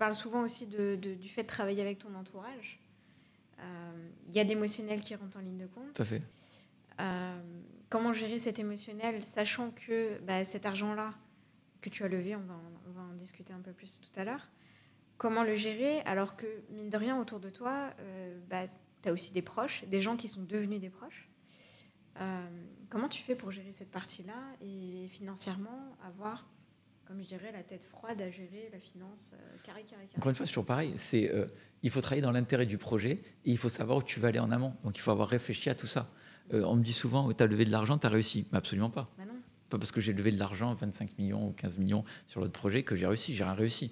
parles souvent aussi du fait de travailler avec ton entourage. Il y a d'émotionnel qui rentre en ligne de compte. Tout à fait. Comment gérer cet émotionnel, sachant que cet argent-là que tu as levé, on va en discuter un peu plus tout à l'heure, comment le gérer alors que, mine de rien, autour de toi, tu as aussi des proches, des gens qui sont devenus des proches. Comment tu fais pour gérer cette partie-là et financièrement avoir, comme je dirais, la tête froide à gérer la finance carré. Encore une fois, c'est toujours pareil. Il faut travailler dans l'intérêt du projet et il faut savoir où tu vas aller en amont. Donc, il faut avoir réfléchi à tout ça. On me dit souvent, tu as levé de l'argent, tu as réussi. Mais absolument pas. Bah non. Pas parce que j'ai levé de l'argent, 25 millions ou 15 millions sur l'autre projet, que j'ai réussi. J'ai rien réussi.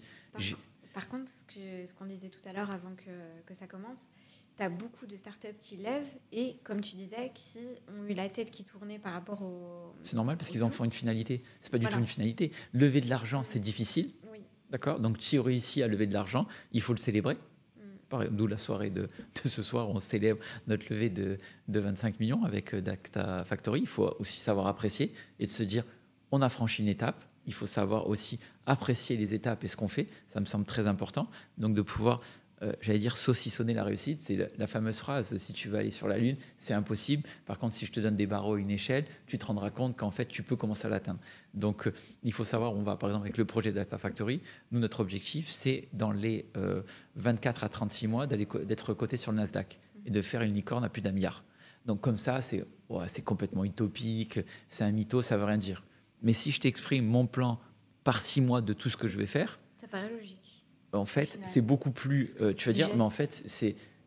Par contre, ce qu'on disait tout à l'heure avant que ça commence, tu as beaucoup de startups qui lèvent et, comme tu disais, qui ont eu la tête qui tournait par rapport au... C'est normal parce qu'ils en font une finalité. C'est pas du tout une finalité. Lever de l'argent, c'est difficile. Oui. D'accord ? Donc, si on réussit à lever de l'argent, il faut le célébrer. D'où la soirée de ce soir où on célèbre notre levée de 25 millions avec Data Factory. Il faut aussi savoir apprécier et de se dire, on a franchi une étape. Il faut savoir aussi apprécier les étapes et ce qu'on fait. Ça me semble très important. Donc, de pouvoir... j'allais dire saucissonner la réussite, c'est la fameuse phrase, si tu veux aller sur la Lune, c'est impossible. Par contre, si je te donne des barreaux et une échelle, tu te rendras compte qu'en fait, tu peux commencer à l'atteindre. Donc, il faut savoir, on va par exemple avec le projet Data Factory, nous, notre objectif, c'est dans les 24 à 36 mois d'être coté sur le Nasdaq et de faire une licorne à plus d'1 milliard. Donc, comme ça, c'est complètement utopique, c'est un mytho, ça ne veut rien dire. Mais si je t'exprime mon plan par 6 mois de tout ce que je vais faire, ça paraît logique. En fait, c'est beaucoup plus... tu vas dire, mais en fait,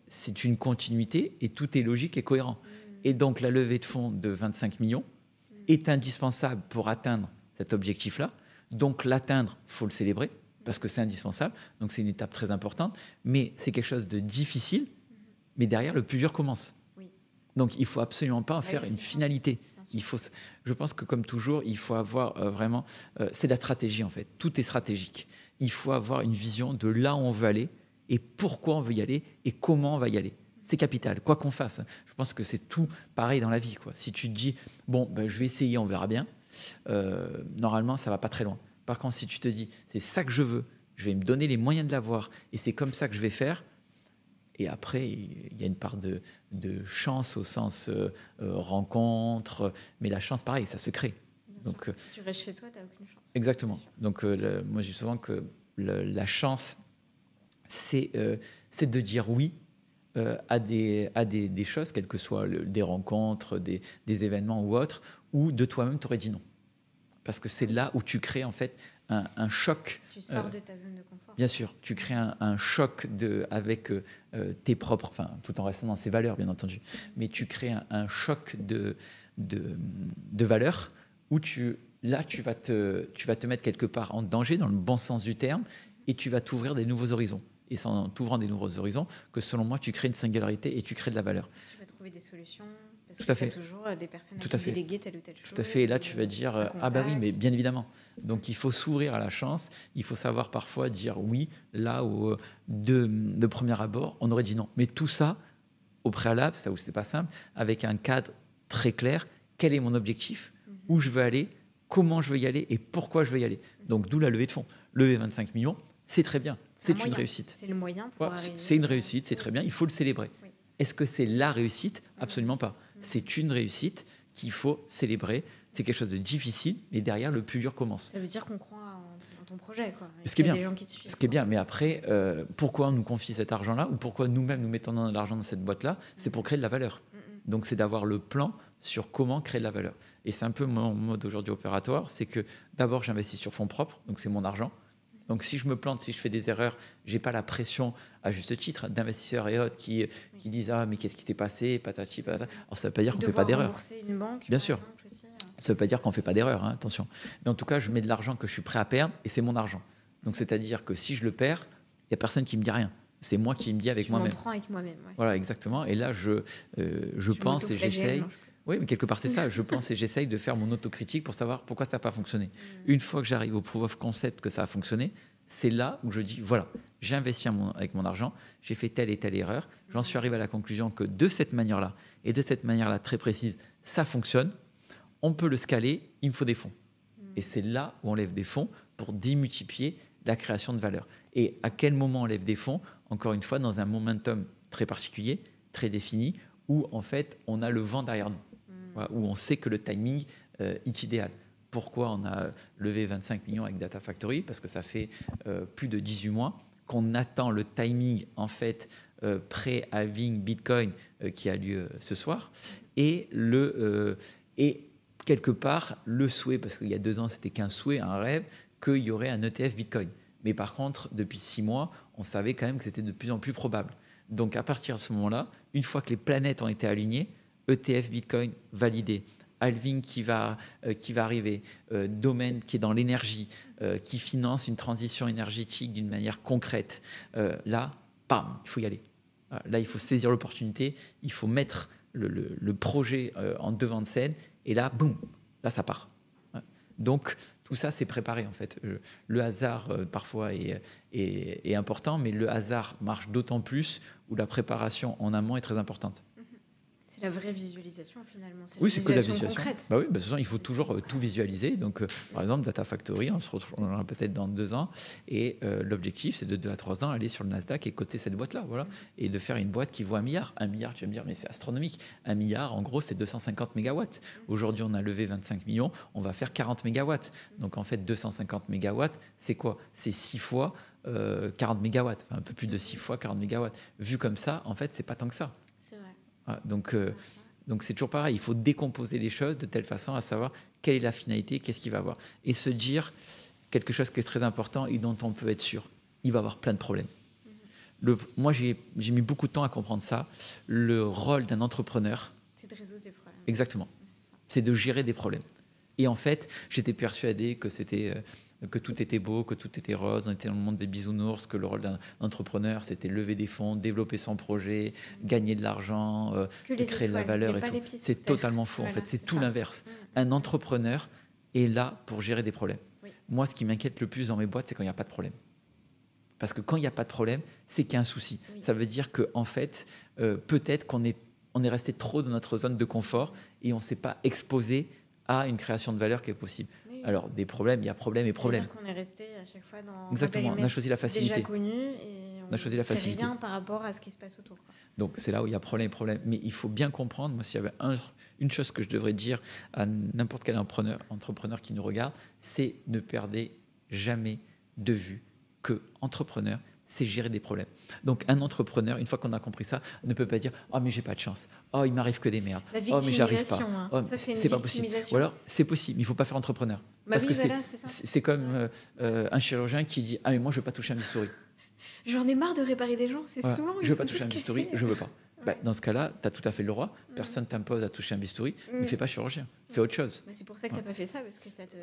c'est une continuité et tout est logique et cohérent. Et donc, la levée de fonds de 25 millions est indispensable pour atteindre cet objectif-là. Donc, l'atteindre, il faut le célébrer parce que c'est indispensable. Donc, c'est une étape très importante. Mais c'est quelque chose de difficile. Mais derrière, le plus dur commence. Oui. Donc, il ne faut absolument pas en faire une finalité. Je pense que comme toujours, il faut avoir vraiment... c'est la stratégie en fait. Tout est stratégique. Il faut avoir une vision de là où on veut aller et pourquoi on veut y aller et comment on va y aller. C'est capital, quoi qu'on fasse. Je pense que c'est tout pareil dans la vie, quoi. Si tu te dis, je vais essayer, on verra bien, normalement, ça ne va pas très loin. Par contre, si tu te dis, c'est ça que je veux, je vais me donner les moyens de l'avoir et c'est comme ça que je vais faire. Et après, il y a une part de chance au sens rencontre. Mais la chance, pareil, ça se crée. Donc, si tu restes chez toi, tu n'as aucune chance. Exactement. Donc, moi, je dis souvent que la chance, c'est de dire oui à des choses, quelles que soient des rencontres, des événements ou autres, où de toi-même, tu aurais dit non. Parce que c'est là où tu crées en fait un choc. Tu sors de ta zone de confort. Bien sûr, tu crées un choc avec tes propres, enfin, tout en restant dans ses valeurs, bien entendu. Mais tu crées un choc de valeurs où tu vas te mettre quelque part en danger, dans le bon sens du terme, et tu vas t'ouvrir des nouveaux horizons. Et c'est en t'ouvrant des nouveaux horizons que, selon moi, tu crées une singularité et tu crées de la valeur. Tu vas trouver des solutions. Parce Tout que à fait. Tu as toujours des personnes Tout qui à fait. déléguer telle ou telle chose. Tout à fait. Et là, tu vas dire ah bah oui, mais bien évidemment. Donc, il faut s'ouvrir à la chance. Il faut savoir parfois dire oui, là où de premier abord, on aurait dit non. Mais tout ça, au préalable, ça où c'est pas simple, avec un cadre très clair. Quel est mon objectif ? Où je veux aller ? Comment je veux y aller ? Et pourquoi je veux y aller ? Donc, d'où la levée de fonds. Lever 25 millions, c'est très bien. C'est une réussite. C'est le moyen pour arriver. C'est une réussite, c'est très bien. Il faut le célébrer. Oui. Est-ce que c'est la réussite ? Absolument pas. C'est une réussite qu'il faut célébrer. C'est quelque chose de difficile, mais derrière, le plus dur commence. Ça veut dire qu'on croit en ton projet, quoi. Ce qui est bien. Ce qui est bien. Mais après, pourquoi on nous confie cet argent-là ou pourquoi nous-mêmes nous mettons de l'argent dans cette boîte-là ? C'est pour créer de la valeur. Donc, c'est d'avoir le plan sur comment créer de la valeur. Et c'est un peu mon mode aujourd'hui opératoire. C'est que d'abord, j'investis sur fonds propres. Donc, c'est mon argent. Donc, si je me plante, si je fais des erreurs, je n'ai pas la pression, à juste titre, d'investisseurs et autres qui disent « Ah, mais qu'est-ce qui s'est passé ?» patati, patata. Alors, ça ne veut pas dire qu'on ne fait pas d'erreur. Une banque, bien sûr. Aussi, ça ne veut pas dire qu'on ne fait pas d'erreur, hein, attention. Mais en tout cas, je mets de l'argent que je suis prêt à perdre et c'est mon argent. Donc, c'est-à-dire que si je le perds, il n'y a personne qui me dit rien. C'est moi qui me dis avec moi-même. Je m'en prends avec moi-même. Ouais. Voilà, exactement. Et là, je pense et j'essaye. Oui, mais quelque part, c'est ça. Je pense et j'essaye de faire mon autocritique pour savoir pourquoi ça n'a pas fonctionné. Une fois que j'arrive au proof of concept que ça a fonctionné, c'est là où je dis, voilà, j'ai investi avec mon argent, j'ai fait telle et telle erreur, j'en suis arrivé à la conclusion que de cette manière-là, et de cette manière-là très précise, ça fonctionne, on peut le scaler, il me faut des fonds. Et c'est là où on lève des fonds pour démultiplier la création de valeur. Et à quel moment on lève des fonds? Encore une fois, dans un momentum très particulier, très défini, où en fait, on a le vent derrière nous, voilà, où on sait que le timing est idéal. Pourquoi on a levé 25 millions avec Data Factory? Parce que ça fait plus de 18 mois qu'on attend le timing en fait pré-halving Bitcoin qui a lieu ce soir et quelque part le souhait, parce qu'il y a 2 ans c'était qu'un souhait, un rêve, qu'il y aurait un ETF Bitcoin. Mais par contre, depuis 6 mois, on savait quand même que c'était de plus en plus probable. Donc à partir de ce moment-là, une fois que les planètes ont été alignées, ETF Bitcoin validé, halving qui va arriver, domaine qui est dans l'énergie, qui finance une transition énergétique d'une manière concrète. Là, bam, il faut y aller. Là, il faut saisir l'opportunité, il faut mettre le projet en devant de scène, et là, boum, là, ça part. Donc, tout ça, c'est préparé, en fait. Le hasard, parfois, est important, mais le hasard marche d'autant plus où la préparation en amont est très importante. C'est la vraie visualisation finalement. Oui, c'est que la visualisation. Concrète. Bah oui, bah de toute façon, il faut toujours tout visualiser. Donc, par exemple, Data Factory, on se retrouvera peut-être dans 2 ans. Et l'objectif, c'est de 2 à 3 ans, aller sur le Nasdaq et coter cette boîte-là. Voilà. Et de faire une boîte qui vaut 1 milliard. 1 milliard, tu vas me dire, mais c'est astronomique. 1 milliard, en gros, c'est 250 mégawatts. Aujourd'hui, on a levé 25 millions. On va faire 40 mégawatts. Donc, en fait, 250 mégawatts, c'est quoi? C'est 6 fois 40 mégawatts. Enfin, un peu plus de 6 fois 40 mégawatts. Vu comme ça, en fait, c'est pas tant que ça. C'est vrai. Donc c'est toujours pareil, il faut décomposer les choses de telle façon à savoir quelle est la finalité, qu'est-ce qu'il va avoir. Et se dire quelque chose qui est très important et dont on peut être sûr, il va avoir plein de problèmes. Moi, j'ai mis beaucoup de temps à comprendre ça. Le rôle d'un entrepreneur, c'est de résoudre des problèmes. Exactement, c'est de gérer des problèmes. Et en fait, j'étais persuadé que tout était beau, que tout était rose, on était dans le monde des bisounours, que le rôle d'un entrepreneur, c'était lever des fonds, développer son projet, gagner de l'argent, créer de la valeur et tout. C'est totalement faux, voilà, en fait, c'est tout l'inverse. Un entrepreneur est là pour gérer des problèmes. Oui. Moi, ce qui m'inquiète le plus dans mes boîtes, c'est quand il n'y a pas de problème. Parce que quand il n'y a pas de problème, c'est qu'il y a un souci. Oui. Ça veut dire qu'en fait, peut-être qu'on est resté trop dans notre zone de confort et on ne s'est pas exposé à une création de valeur qui est possible. Oui. Alors, des problèmes, il y a problème et problème. C'est-à-dire qu'on est resté à chaque fois dans Exactement, on a choisi la facilité. Déjà connu et on a choisi la facilité. Rien par rapport à ce qui se passe autour. Quoi. Donc, c'est là où il y a problème et problème. Mais il faut bien comprendre, moi, s'il y avait une chose que je devrais dire à n'importe quel entrepreneur qui nous regarde, c'est ne perdez jamais de vue que entrepreneur, c'est gérer des problèmes. Donc, un entrepreneur, une fois qu'on a compris ça, ne peut pas dire « Oh, mais j'ai pas de chance. Oh, il m'arrive que des merdes. Oh, mais j'arrive pas. Hein. Oh, ça, c'est pas possible. » Ou alors, c'est possible, mais il faut pas faire entrepreneur. Parce que c'est comme un chirurgien qui dit « Ah, mais moi, je veux pas toucher un bistouri. » J'en ai marre de réparer des gens, c'est souvent... Je veux pas toucher un bistouri, je veux pas. Bah, dans ce cas-là, tu as tout à fait le droit. Personne t'impose à toucher un bistouri. Ne fais pas chirurgien. Fais autre chose. Bah, c'est pour ça que tu n'as pas fait ça, parce que ça te...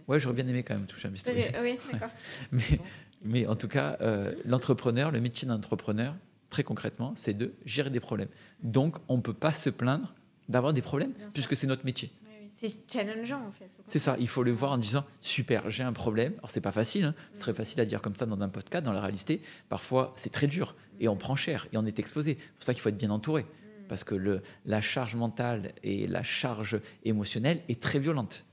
Ouais, j'aurais bien aimé quand même toucher un bistouri. Oui, d'accord. Mais en tout cas, l'entrepreneur, le métier d'entrepreneur, très concrètement, c'est de gérer des problèmes. Donc, on ne peut pas se plaindre d'avoir des problèmes, puisque c'est notre métier. C'est challengeant, en fait. C'est ça, il faut le voir en disant « Super, j'ai un problème. » Alors, c'est pas facile, hein. C'est très facile à dire comme ça dans un podcast. Dans la réalité, parfois, c'est très dur et on prend cher et on est exposé. C'est pour ça qu'il faut être bien entouré, parce que la charge mentale et la charge émotionnelle est très violente.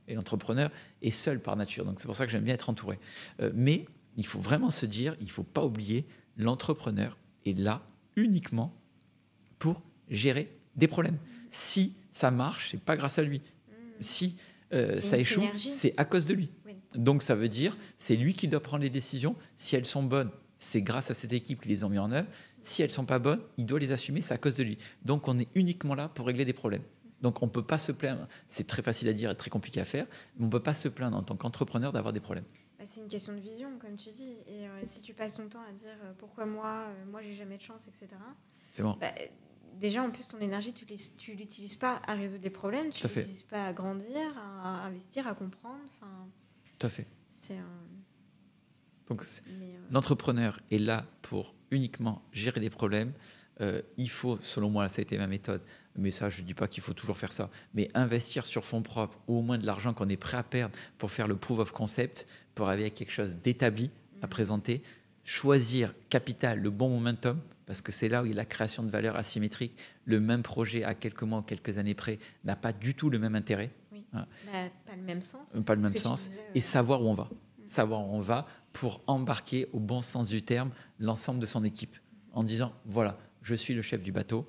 Et l'entrepreneur est seul par nature. Donc, c'est pour ça que j'aime bien être entouré. Mais il faut vraiment se dire, il ne faut pas oublier, l'entrepreneur est là uniquement pour gérer des problèmes. Si ça marche, ce n'est pas grâce à lui. Si ça échoue, c'est à cause de lui. Oui. Donc, ça veut dire c'est lui qui doit prendre les décisions. Si elles sont bonnes, c'est grâce à cette équipe qui les ont mis en œuvre. Si elles ne sont pas bonnes, il doit les assumer, c'est à cause de lui. Donc, on est uniquement là pour régler des problèmes. Donc, on ne peut pas se plaindre. C'est très facile à dire et très compliqué à faire, mais on ne peut pas se plaindre en tant qu'entrepreneur d'avoir des problèmes. C'est une question de vision, comme tu dis. Et si tu passes ton temps à dire pourquoi moi j'ai jamais de chance, etc. C'est bon. Déjà, en plus, ton énergie, tu l'utilises pas à résoudre les problèmes, tu l'utilises pas à grandir, à investir, à comprendre. Tout à fait. C'est Donc, l'entrepreneur est là pour uniquement gérer des problèmes. Il faut, selon moi, ça a été ma méthode, mais ça, je ne dis pas qu'il faut toujours faire ça, mais investir sur fonds propres, ou au moins de l'argent qu'on est prêt à perdre pour faire le proof of concept, pour arriver à quelque chose d'établi à présenter, choisir capital, le bon momentum, parce que c'est là où il y a la création de valeur asymétrique. Le même projet, à quelques mois ou quelques années près, n'a pas du tout le même intérêt. Oui. Pas le même sens. Pas le même sens. Et savoir où on va. savoir où on va pour embarquer au bon sens du terme l'ensemble de son équipe en disant voilà, je suis le chef du bateau.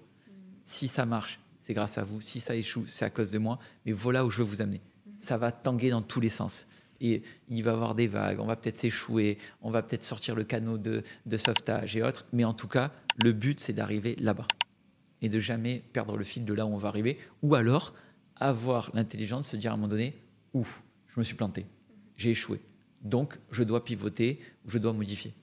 Si ça marche, c'est grâce à vous. Si ça échoue, c'est à cause de moi. Mais voilà où je veux vous amener. Ça va tanguer dans tous les sens. Et il va y avoir des vagues, on va peut-être s'échouer, on va peut-être sortir le canot de sauvetage et autres. Mais en tout cas, le but, c'est d'arriver là-bas et de jamais perdre le fil de là où on va arriver. Ou alors, avoir l'intelligence de se dire à un moment donné, ouf, je me suis planté, j'ai échoué. Donc, je dois pivoter, je dois modifier.